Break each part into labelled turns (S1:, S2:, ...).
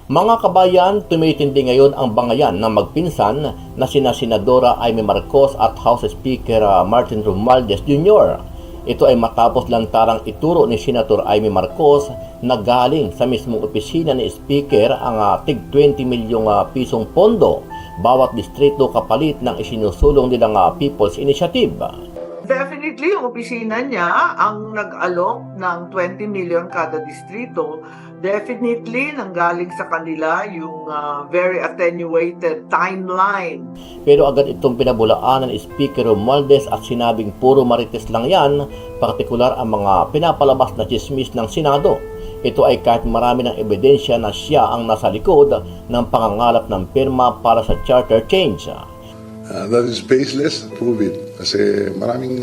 S1: Mga kabayan, tumitindi ngayon ang bangayan ng magpinsan na sina Senadora Amy Marcos at House Speaker Martin Romualdez Jr. Ito ay matapos lantarang ituro ni Senator Amy Marcos na galing sa mismong opisina ni Speaker ang tig 20 milyong pisong pondo bawat distrito kapalit ng isinusulong nilang People's Initiative.
S2: Definitely, yung opisina niya ang nag-alok ng 20 million kada distrito. Definitely, nanggaling sa kanila yung very attenuated timeline.
S1: Pero agad itong pinabulaanan ni Speaker Romualdez at sinabing puro marites lang yan, partikular ang mga pinapalabas na chismis ng Senado. Ito ay kahit marami ng ebidensya na siya ang nasa likod ng pangangalap ng pirma para sa charter change.
S3: That is baseless, prove it. Kasi maraming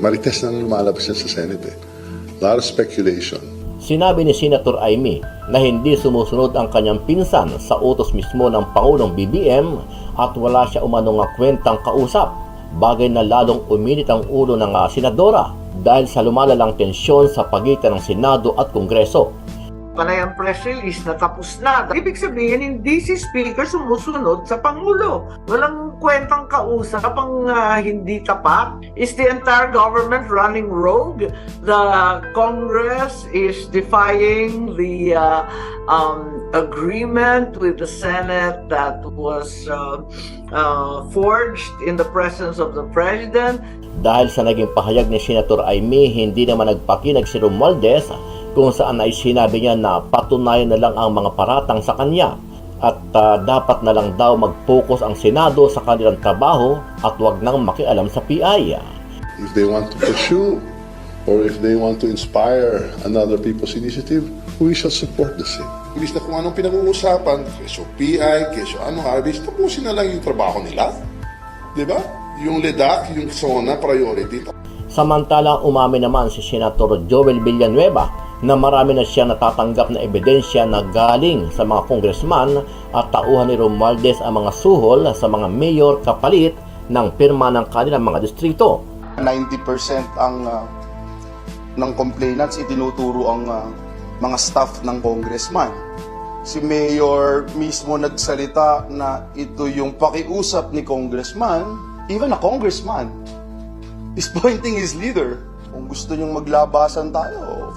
S3: marites na lumalabas yan sa Senate. A lot of speculation.
S1: Sinabi ni Senator Amy na hindi sumusunod ang kanyang pinsan sa utos mismo ng Pangulong BBM at wala siya umanong kwentang kausap, bagay na lalong uminit ang ulo ng senadora dahil sa lumalalang tensyon sa pagitan ng Senado at Kongreso.
S2: Panay ang press release na tapos na. Ibig sabihin, hindi si Speaker sumusunod sa Pangulo. Walang kwentang kausap ang hindi tapat. Is the entire government running rogue? The Congress is defying the agreement with the Senate that was forged in the presence of the President.
S1: Dahil sa naging pahayag ni Senator Amy, hindi naman nagpakinag si Romualdez kung saan ay sinabi niya na patunayan na lang ang mga paratang sa kanya at dapat na lang daw mag-focus ang Senado sa kanilang trabaho at wag nang makialam sa PI.
S3: If they want to pursue or if they want to inspire another people's initiative, we shall support the same. Imbis na kung anong pinag-uusapan, keso PI, keso harvest, tapusin na lang yung trabaho nila. Diba? Yung LEDAC, yung SONA priority.
S1: Samantalang umamin naman si Senator Joel Villanueva na marami na siya natatanggap na ebidensya na galing sa mga congressman at tauhan ni Romualdez ang mga suhol sa mga mayor kapalit ng pirma ng kanilang mga distrito.
S4: 90% ng complainants itinuturo ang mga staff ng congressman. Si mayor mismo nagsalita na ito yung pakiusap ni congressman, even a congressman is pointing his leader. Kung gusto nyong maglabasan tayo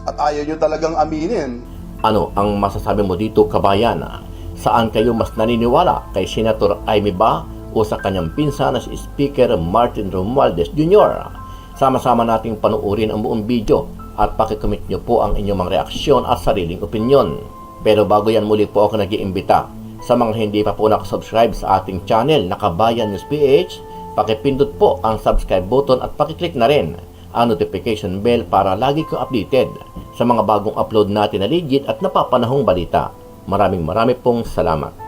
S4: at ayaw nyo talagang aminin.
S1: Ano ang masasabi mo dito, kabayan? Saan kayo mas naniniwala? Kay Senator Amy ba o sa kanyang pinsan na si Speaker Martin Romualdez Jr.? Sama-sama nating panuorin ang buong video at pakikomment nyo po ang inyong mga reaksyon at sariling opinyon. Pero bago yan, muli po ako nag-iimbita sa mga hindi pa po nakasubscribe sa ating channel na Kabayan News PH, pakipindot po ang subscribe button at pakiclick na rin ang notification bell para lagi kong updated sa mga bagong upload natin na legit at napapanahong balita. Maraming pong salamat.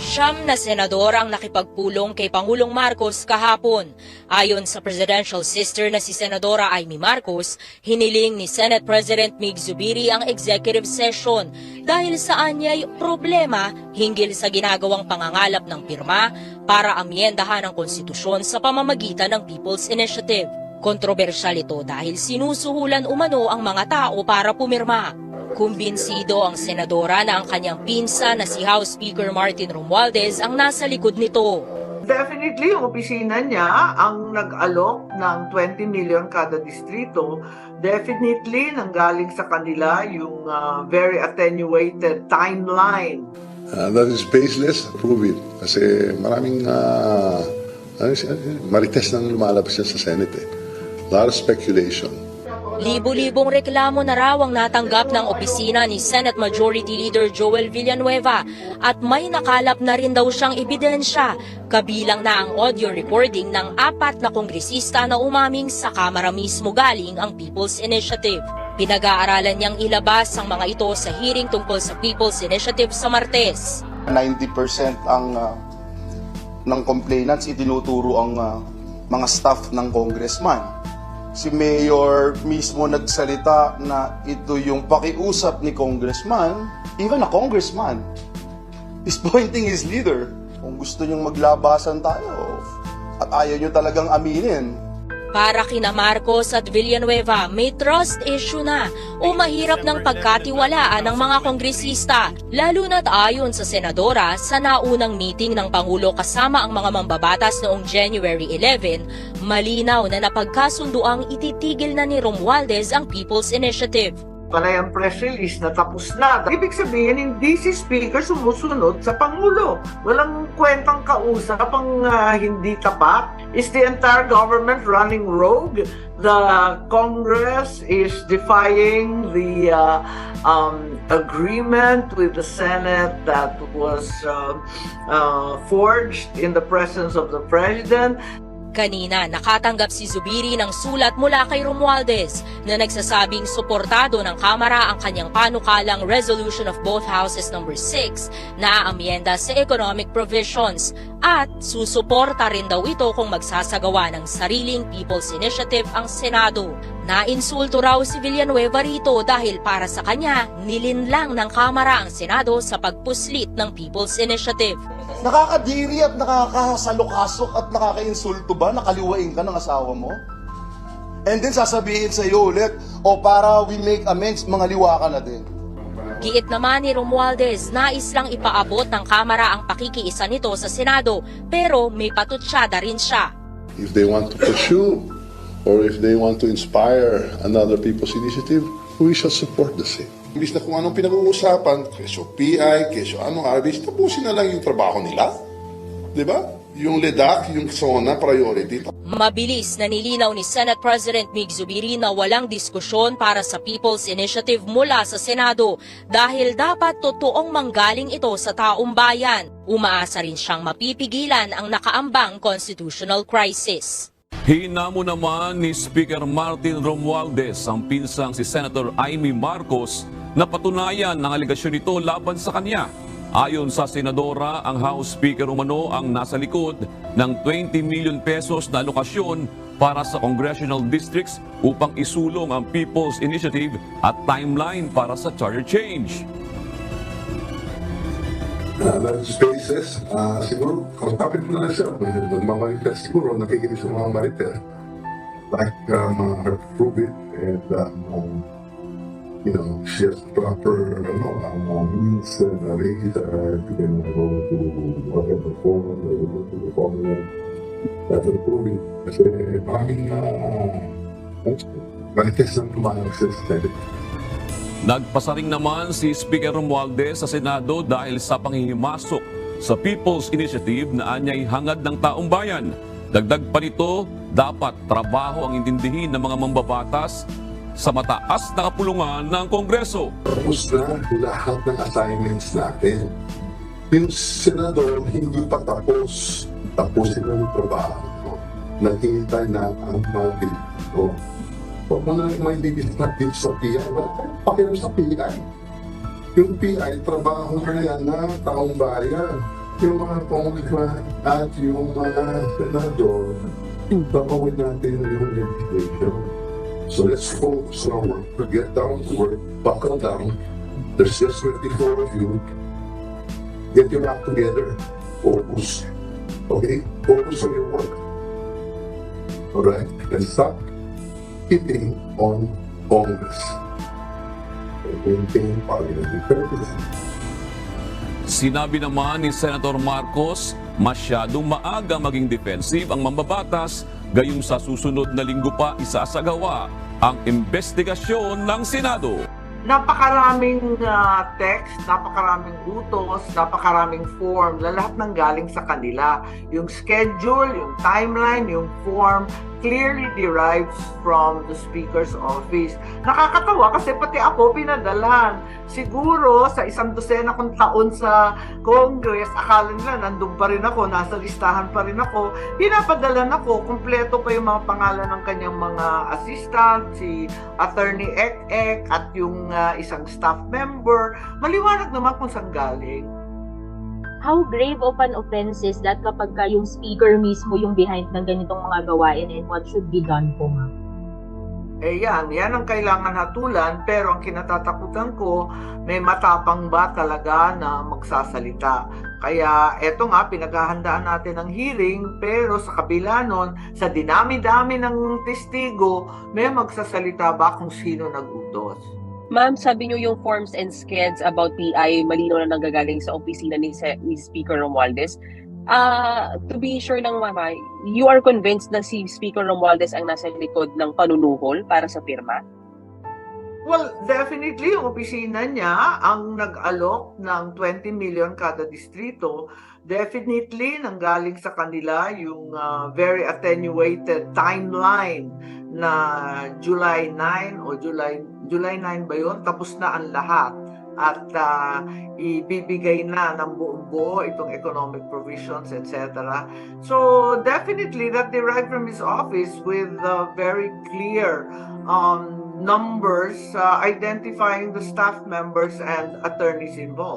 S5: Siyam na senador ang nakipagpulong kay Pangulong Marcos kahapon. Ayon sa presidential sister na si Senadora Amy Marcos, hiniling ni Senate President Mig Zubiri ang executive session dahil sa anyay problema hinggil sa ginagawang pangangalap ng pirma para amyendahan ang konstitusyon sa pamamagitan ng People's Initiative. Kontrobersyal ito dahil sinusuhulan umano ang mga tao para pumirma. Kumbinsido ang senadora na ang kanyang pinsa na si House Speaker Martin Romualdez ang nasa likod nito.
S2: Definitely, yung opisina niya ang nag-alok ng 20 million kada distrito. Definitely, nanggaling sa kanila yung very attenuated timeline.
S3: That is baseless, prove it. Kasi maraming marites na lumalabas yan sa Senate. A lot of speculation.
S5: Libo-libong reklamo na raw ang natanggap ng opisina ni Senate Majority Leader Joel Villanueva at may nakalap na rin daw siyang ebidensya, kabilang na ang audio recording ng 4 na kongresista na umaming sa Kamara mismo galing ang People's Initiative. Pinag-aaralan niyang ilabas ang mga ito sa hearing tungkol sa People's Initiative sa Martes.
S4: 90% ng complainants itinuturo ang mga staff ng congressman. Si mayor mismo nagsalita na ito yung pakiusap ni congressman, even a congressman is pointing his leader. Kung gusto nyong maglabasan tayo at ayaw nyo talagang aminin,
S5: Para kina Marcos at Villanueva, may trust issue na o mahirap ng pagkatiwalaan ng mga kongresista, lalo na't ayon sa senadora sa naunang meeting ng Pangulo kasama ang mga mambabatas noong January 11, malinaw na napagkasunduang ititigil na ni Romualdez ang People's Initiative.
S2: Panay ang press release na tapos na. Ibig sabihin, hindi si Speaker sumusunod sa Pangulo. Walang kwentang kausap ang hindi tapat. Is the entire government running rogue? The Congress is defying the agreement with the Senate that was forged in the presence of the President.
S5: Kanina, nakatanggap si Zubiri ng sulat mula kay Romualdez na nagsasabing suportado ng Kamara ang kanyang panukalang Resolution of both Houses No. 6 na amyenda sa economic provisions at susuporta rin daw ito kung magsasagawa ng sariling People's Initiative ang Senado. Nainsulto raw si Villanueva rito dahil para sa kanya, nilinlang ng Kamara ang Senado sa pagpuslit ng People's Initiative.
S4: Nakakadiri at nakakasalukasok at nakakainsulto ba? Nakaliwain ka ng asawa mo? And then sasabihin sa iyo ulit, o para we make amends, mga liwa ka na din.
S5: Giit naman ni Romualdez, nais lang ipaabot ng Kamara ang pakikiisa nito sa Senado, pero may patutsyada rin siya.
S3: If they want to pursue or if they want to inspire another people's initiative, we shall support the same. Imbis na kung anong pinag-uusapan, kesyo PI, kesyo RBs, tapusin na lang yung trabaho nila. Diba? Yung LEDAC, yung SONA priority.
S5: Mabilis na nilinaw ni Senate President Mig Zubiri na walang diskusyon para sa People's Initiative mula sa Senado dahil dapat totoong manggaling ito sa taong bayan. Umaasa rin siyang mapipigilan ang nakaambang constitutional crisis.
S6: Hinamo naman ni Speaker Martin Romualdez ang pinsang si Senator Amy Marcos na patunayan ng aligasyon nito laban sa kanya. Ayon sa senadora, ang House Speaker umano ang nasa likod ng 20 million pesos na alokasyon para sa congressional districts upang isulong ang People's Initiative at timeline para sa charter change.
S3: Spaces, siguro, kausapin mo na siya. Nagmamanifest siguro, nakikinig sa mga mariter. Like, approve it and, she has proper means and ways to go to whatever form or to the formula that's approving. Kasi maraming manifest ng tumanang sa Senate.
S6: Nagpasaring naman si Speaker Romualdez sa Senado dahil sa panghihimasok sa People's Initiative na anyay hangad ng taong bayan. Dagdag pa nito, dapat trabaho ang intindihin ng mga mambabatas sa mataas na kapulungan ng Kongreso.
S3: Tapos na lahat ng assignments natin. Yung senador hindi pa tapos. Tapusin na yung trabaho. Naghihintay na ang mga dito. Huwag mo na may libis natin sa PI. Wala tayong pakiram sa PI. Yung PI, trabaho na yan na taong bayan. Yung mga congressman at yung mga senador, tapawin natin yung legislation. So let's focus on our work, get down to work, buckle down. There's just 24 of you. Get your act together. Focus. Okay? Focus on your work. Alright? And stop hitting on Congress. Maintain parliamentary purpose.
S6: Sinabi naman ni Senator Marcos, masyadong maaga maging defensive ang mambabatas, gayong sa susunod na linggo pa isasagawa ang investigasyon ng Senado.
S2: Napakaraming text, napakaraming utos, napakaraming form, lahat ng galing sa kanila. Yung schedule, yung timeline, yung form, clearly derives from the Speaker's office. Nakakatawa kasi pati ako pinadalhan. Siguro sa 100 kong taon sa Congress, akala nila nandun pa rin ako, nasa listahan pa rin ako. Pinapadalan ako, kumpleto pa yung mga pangalan ng kanyang mga assistant, si Attorney Ek at yung isang staff member. Maliwanag naman kung saan galing.
S7: How grave of an offense is that kapag yung speaker mismo yung behind ng ganitong mga gawain, and what should be done po, ma'am?
S2: Yan ang kailangan hatulan, pero ang kinatatakutan ko, may matapang ba talaga na magsasalita? Kaya eto nga, pinaghahandaan natin ang hearing, pero sa kabila nun, sa dinami-dami ng testigo, may magsasalita ba kung sino nag-utos?
S8: Ma'am, sabi niyo yung forms and skids about PI malinaw na nanggagaling sa opisina ni Speaker Romualdez. To be sure lang, Mama, you are convinced na si Speaker Romualdez ang nasa likod ng panunuhol para sa pirma?
S2: Well, definitely, yung opisina niya ang nag-alok ng 20 million kada distrito. Definitely, nanggaling sa kanila yung very attenuated timeline na July 9 o July 9 ba yun? Tapos na ang lahat. At ibibigay na ng buong-buo itong economic provisions, etc. So, definitely, that derived from his office with very clear numbers identifying the staff members and attorneys involved.